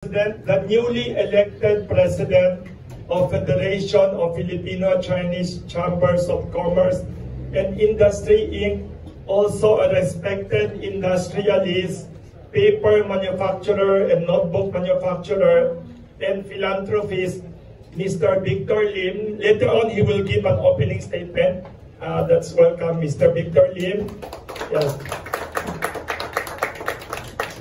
The newly elected president of Federation of Filipino-Chinese Chambers of Commerce and Industry, Inc., also a respected industrialist, paper manufacturer and notebook manufacturer, and philanthropist, Mr. Victor Lim. Later on, he will give an opening statement. Let's welcome Mr. Victor Lim. Yes.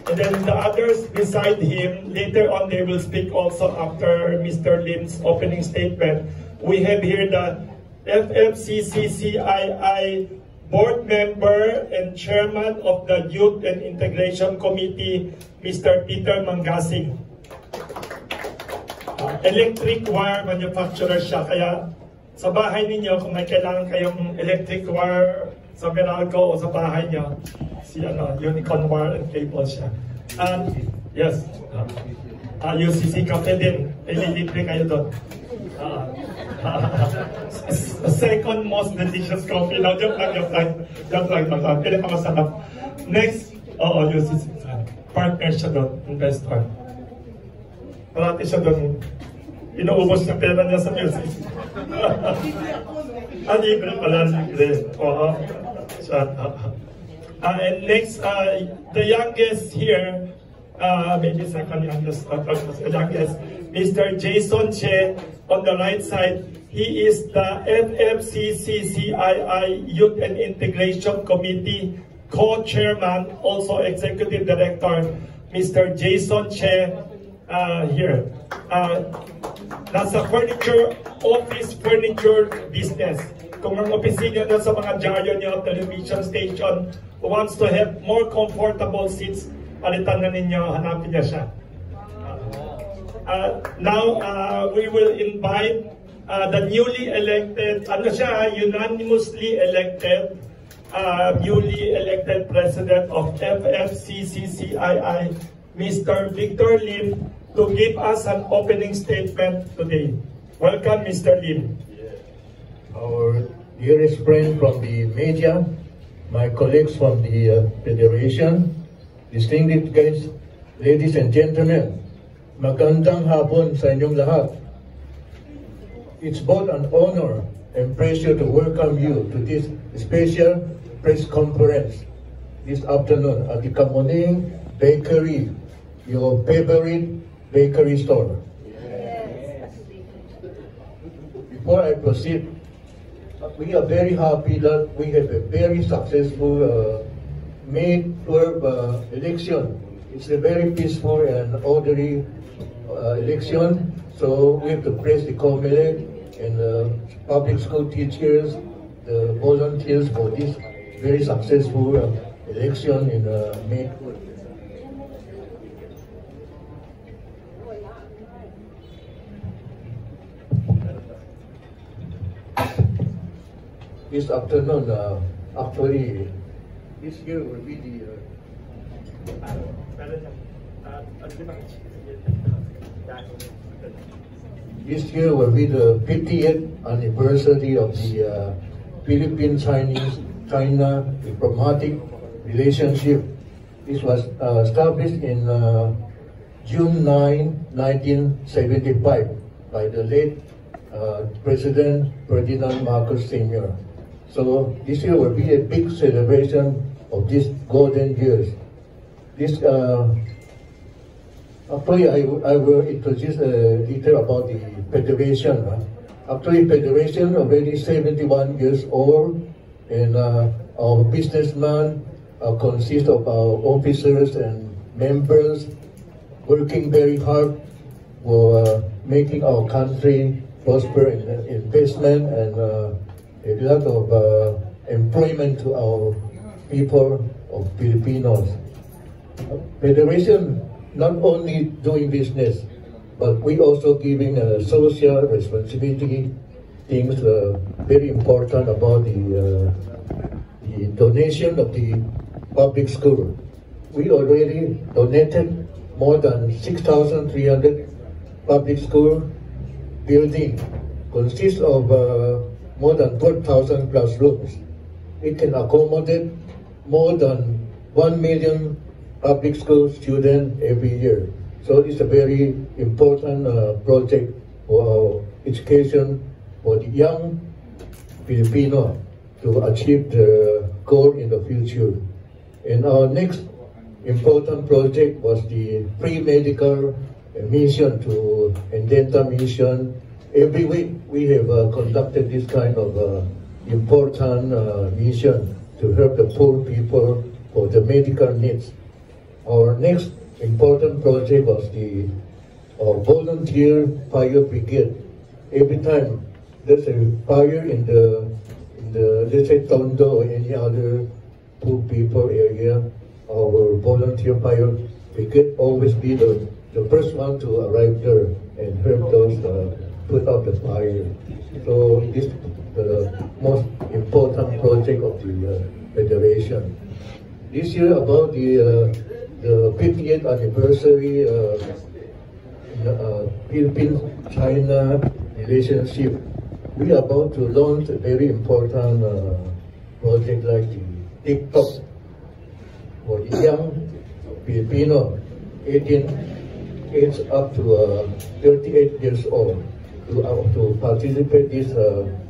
And then the others beside him, later on they will speak also after Mr. Lim's opening statement. We have here the FFCCCII board member and chairman of the Youth and Integration Committee, Mr. Peter Mangasing. Electric wire manufacturer siya, kaya sa bahay ninyo, kung may kailangan kayong electric wire sa Meralco o sa bahay niyo, si Unicorn Wire and Cable siya. And yes, UCC Cafe din, ililibre kayo doon. Second most delicious coffee. Now, joke lang. Pinakamasarap. Next, UCC. Partner siya doon, investor. Parati siya doon. Inuubos na pera niya sa UCC. Libre pala, libre. And next, the youngest here, maybe second youngest, Mr. Jason Che on the right side. He is the FFCCCII Youth and Integration Committee co-chairman, also executive director, Mr. Jason Che here. Nasa office furniture business. Kung ang opisina na sa mga dyaryo niyo, television station, who wants to have more comfortable seats, palitan na ninyo, hanapin niya siya. Now, we will invite the newly elected, unanimously elected, newly elected president of FFCCCII, Mr. Victor Lim, to give us an opening statement today. Welcome, Mr. Lim. Our dearest friend from the media, my colleagues from the Federation, distinguished guests, ladies and gentlemen, magandang hapon sa inyong lahat. It's both an honor and pleasure to welcome you to this special press conference this afternoon at the Kamuning Bakery, your favorite bakery store. Yes. Before I proceed, we are very happy that we have a very successful May 12 election. It's a very peaceful and orderly election. So we have to praise the COMELEC and the public school teachers, the volunteers for this very successful election in May 12. This afternoon, actually, this year will be the this year will be the 50th anniversary of the Philippine-China diplomatic relationship. This was established in June 9, 1975 by the late President Ferdinand Marcos Sr. So this year will be a big celebration of these golden years. This actually I will introduce a little about the Federation. Actually, Federation already 71 years old, and our businessmen consist of our officers and members working very hard for making our country prosper in investment and a lot of employment to our people of Filipinos. Federation not only doing business, but we also giving social responsibility things very important about the donation of the public school. We already donated more than 6,300 public school building, consists of more than 12,000 classrooms. It can accommodate more than 1 million public school students every year. So it's a very important project for our education for the young Filipino to achieve the goal in the future. And our next important project was the free medical mission and dental mission. Every week we have conducted this kind of important mission to help the poor people for the medical needs. Our next important project was the volunteer fire brigade. Every time there's a fire in the let's say Tondo or any other poor people area, our volunteer fire brigade always be the first one to arrive there and help those put out the fire. So this is the most important project of the Federation. This year about the 50th anniversary Philippines-China relationship, we are about to launch a very important project like the TikTok for the young Filipino, 18 age up to 38 years old, to participate in this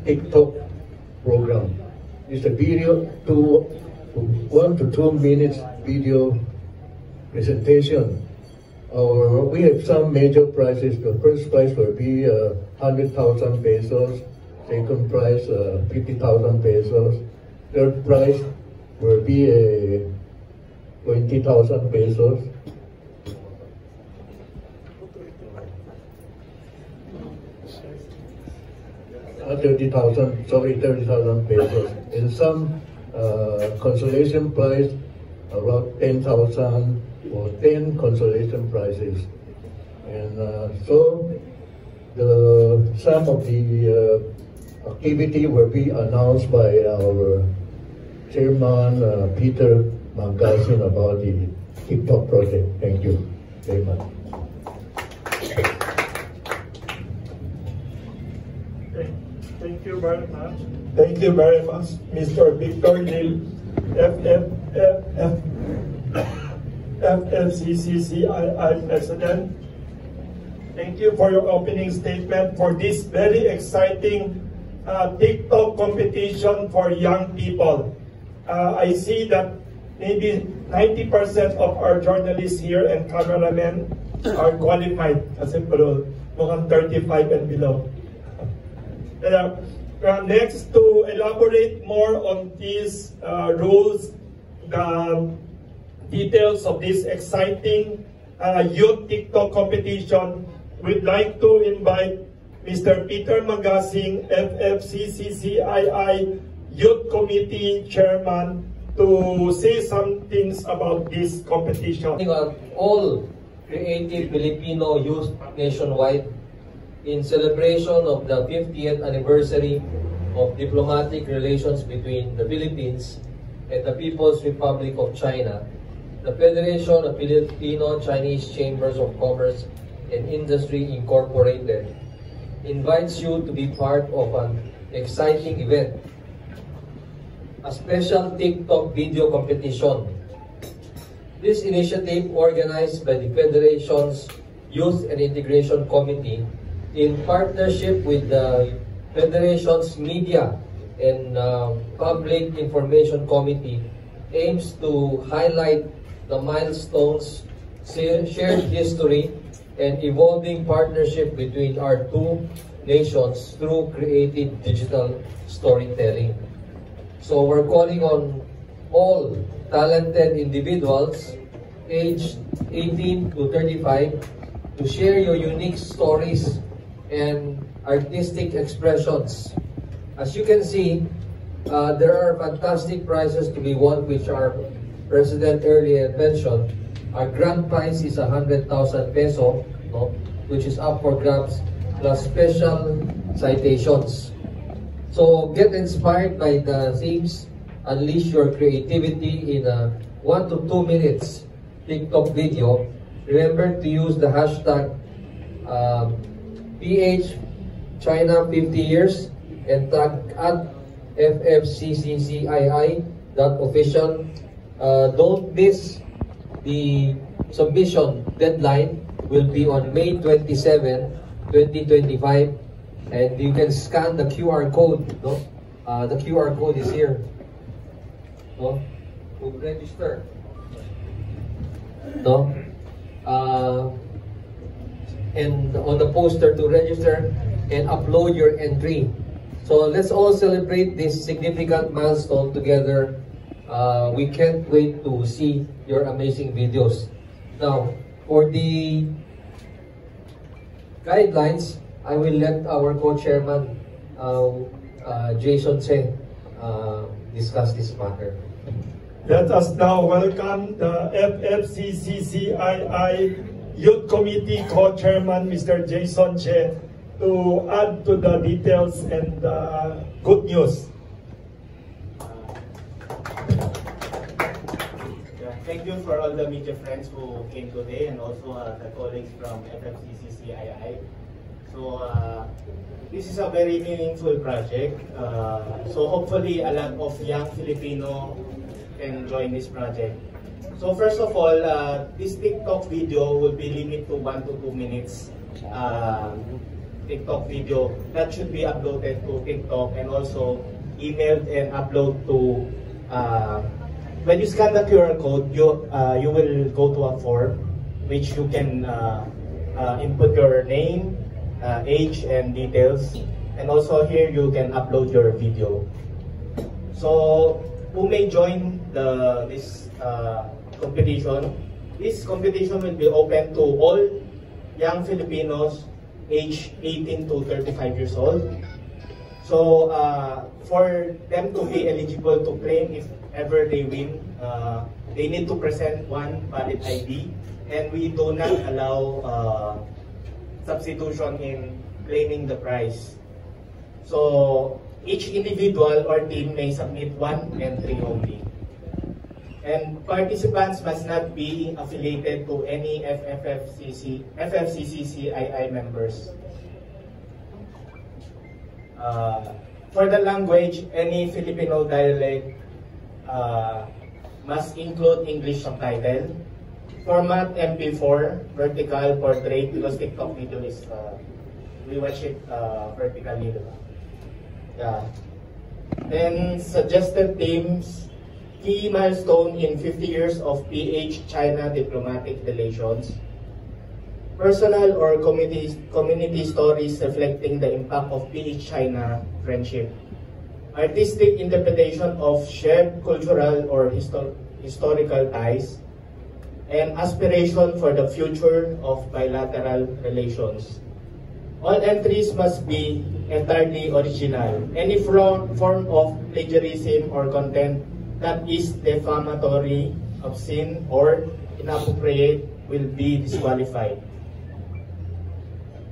TikTok program. It's a video, 1 to 2 minutes video presentation. We have some major prizes. The first prize will be 100,000 pesos. Second prize 50,000 pesos. Third prize will be 20,000 pesos. $30,000 pesos. And some consolation prize around 10,000 or 10 consolation prizes. And so some of the activity will be announced by our chairman Peter Mangasin about the TikTok project. Thank you very much. Thank you very much. Thank you very much, Mr. Victor Lil, FFCCCII President. Thank you for your opening statement for this very exciting TikTok competition for young people. I see that maybe 90% of our journalists here and cameramen are qualified, kasi pero mukhang 35 and below. Next, to elaborate more on these rules, the details of this exciting youth TikTok competition, we'd like to invite Mr. Peter Mangasing, FFCCCII Youth Committee Chairman, to say some things about this competition. All creative Filipino youth nationwide, in celebration of the 50th anniversary of diplomatic relations between the Philippines and the People's Republic of China, the Federation of Filipino-Chinese Chambers of Commerce and Industry Incorporated invites you to be part of an exciting event, a special TikTok video competition. This initiative, organized by the Federation's Youth and Integration Committee in partnership with the Federation's Media and Public Information Committee, aims to highlight the milestones, shared history, and evolving partnership between our two nations through creative digital storytelling. So we're calling on all talented individuals aged 18 to 35 to share your unique stories and artistic expressions. As you can see, there are fantastic prizes to be won, which our President earlier mentioned. Our grand prize is 100,000 peso, which is up for grabs, plus special citations. So get inspired by the themes, unleash your creativity in a 1 to 2 minutes TikTok video. Remember to use the hashtag PH China 50 years and tag at FFCCCII.official. Don't miss the submission deadline will be on May 27, 2025, and you can scan the QR code. No, the QR code is here. No, to register. No, and on the poster to register and upload your entry. So let's all celebrate this significant milestone together. We can't wait to see your amazing videos. Now, for the guidelines, I will let our co-chairman, Jason Che, discuss this matter. Let us now welcome the FFCCCII Youth Committee Co-Chairman, Mr. Jason Che, to add to the details and good news. Thank you for all the media friends who came today, and also the colleagues from FFCCCII. So this is a very meaningful project. So hopefully a lot of young Filipino can join this project. So first of all, this TikTok video will be limited to 1 to 2 minutes. TikTok video that should be uploaded to TikTok and also emailed and upload to. When you scan the QR code, you will go to a form which you can input your name, age, and details, and also here you can upload your video. So who may join this competition? This competition will be open to all young Filipinos aged 18 to 35 years old. So for them to be eligible to claim, if ever they win, they need to present one valid ID, and we do not allow substitution in claiming the prize. So each individual or team may submit one entry only. And participants must not be affiliated to any FFCCCII members. For the language, any Filipino dialect must include English subtitle. Format MP4, vertical, portrait, because TikTok video is, we watch it vertically. Yeah. Then suggested themes, key milestone in 50 years of PH-China diplomatic relations. Personal or community stories reflecting the impact of PH-China friendship. Artistic interpretation of shared cultural or historical ties. And aspiration for the future of bilateral relations. All entries must be entirely original. Any form of plagiarism or content that is defamatory, obscene, or inappropriate will be disqualified.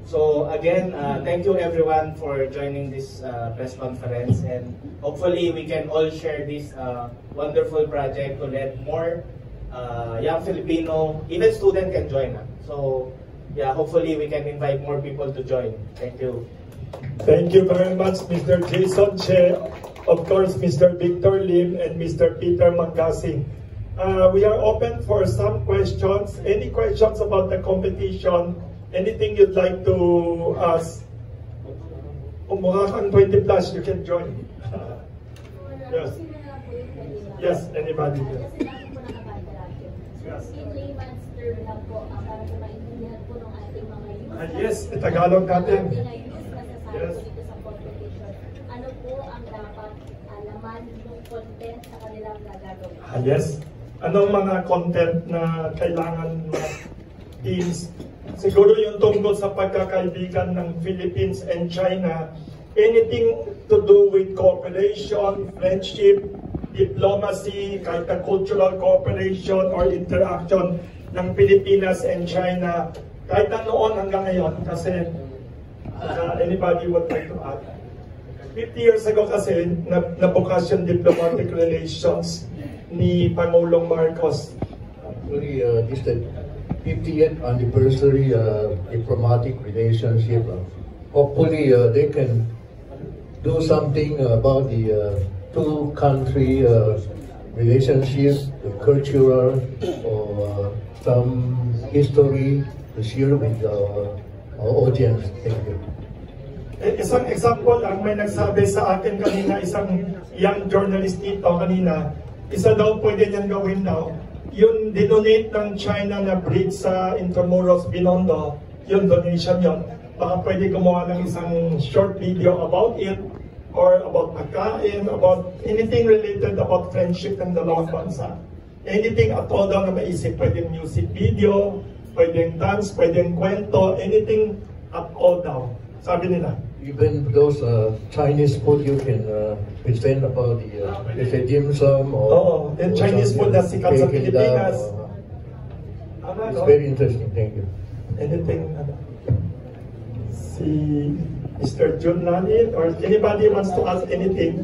So again, thank you everyone for joining this press conference, and hopefully we can all share this wonderful project to let more young Filipino, even student can join. So yeah, hopefully we can invite more people to join. Thank you. Thank you very much, Mr. Jason Che, of course, Mr. Victor Lim, and Mr. Peter Magasi. We are open for some questions. Any questions about the competition? Anything you'd like to ask? Kung mukha kang 20 plus, you can join. Yes. Yes, anybody. Yes. In layman's term lang po, para po maintindihan po ng ating mga youth. Yes, Tagalog natin. Yes. Dito sa competition. Ano po ang dapat alaman ng content sa kanilang gagawin? Yes. Anong mga content na kailangan mga teams? Siguro yung tungkol sa pagkakaibigan ng Philippines and China. Anything to do with cooperation, friendship, diplomacy, kahit na cultural cooperation or interaction ng Pilipinas and China, kahit na noon hanggang ngayon, kasi anybody would like to add? 50 years ago kasi, nabukas yung diplomatic relations ni Pangulong Marcos. Actually, this is the 50th anniversary diplomatic relationship. Hopefully, they can do something about the two-country relationships, the cultural or some history share with our audience. Thank you. Isang example lang, may nagsabi sa akin kanina, isang young journalist dito kanina, isa daw pwede niyang gawin daw, yung dinonate ng China na bridge sa Intramuros, Binondo, yung donation yun, baka pwede gumawa ng isang short video about it, or about pagkain, about anything related about friendship ng dalawang bansa. Anything at all daw na maisip, pwedeng music video, pwedeng dance, pwedeng kwento, anything at all daw. Sabi nila. Even those Chinese food you can present about the dim sum or the Chinese food na sikat sa Pilipinas. It's very interesting. Thank you. Anything, si Mr. Jun Lanit or anybody wants to ask anything?